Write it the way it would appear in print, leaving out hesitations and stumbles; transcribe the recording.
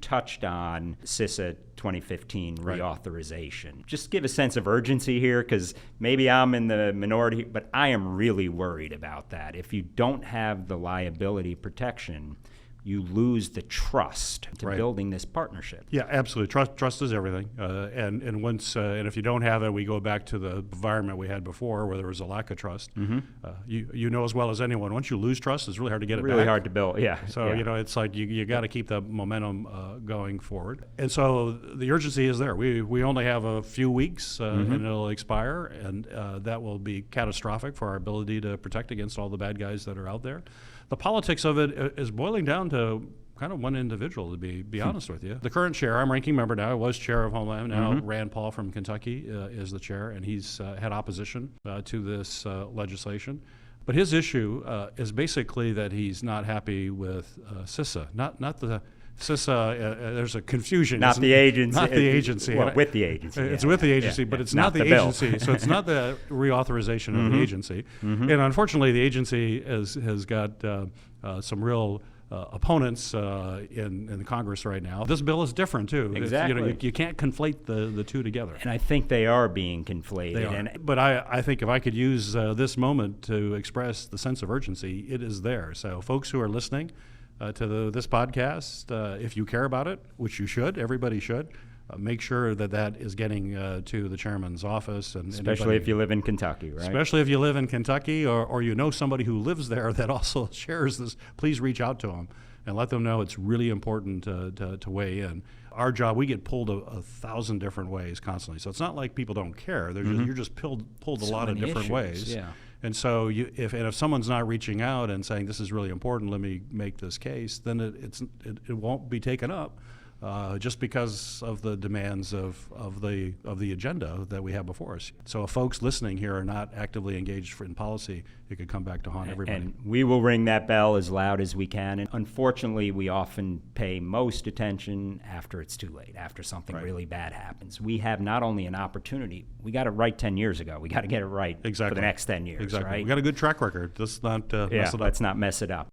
touched on CISA 2015 Right. reauthorization. Just give a sense of urgency here, because maybe I'm in the minority, but I am really worried about that. If you don't have the liability protection, you lose the trust to Right. building this partnership. Yeah, absolutely. Trust is everything. And if you don't have it, we go back to the environment we had before, where there was a lack of trust. You know as well as anyone, once you lose trust, it's really hard to get it back. Really hard to build, yeah. So, yeah. it's like you got to keep the momentum going forward. And so the urgency is there. We only have a few weeks and it'll expire, and that will be catastrophic for our ability to protect against all the bad guys that are out there. The politics of it is boiling down to kind of one individual, to be honest with you. The current chair, I'm ranking member now, I was chair of Homeland, now Rand Paul from Kentucky is the chair, and he's had opposition to this legislation. But his issue is basically that he's not happy with CISA, not the CISA, there's a confusion. Not the agency. Not the agency. Well, with the agency. It's with the agency, but it's not the agency. So it's not the reauthorization of the agency. And unfortunately, the agency has got some real opponents in the Congress right now. This bill is different, too. Exactly. You can't conflate the two together. And I think they are being conflated. They are. But I think if I could use this moment to express the sense of urgency, it is there. So folks who are listening to this podcast, if you care about it, which you should, everybody should, make sure that is getting to the chairman's office. And especially if you live in Kentucky, right? Especially if you live in Kentucky, or you know somebody who lives there that also shares this, please reach out to them and let them know it's really important to weigh in. Our job, we get pulled 1,000 different ways constantly. So it's not like people don't care. You're just pulled a lot of different ways. Yeah. And so if someone's not reaching out and saying this is really important, let me make this case, then it won't be taken up. Just because of the demands of the agenda that we have before us. So if folks listening here are not actively engaged in policy, it could come back to haunt everybody. And we will ring that bell as loud as we can. And unfortunately, we often pay most attention after it's too late, after something really bad happens. We have not only an opportunity, we got it right 10 years ago. We got to get it right for the next 10 years, Exactly. right? We got a good track record. Let's not mess it up. Let's not mess it up.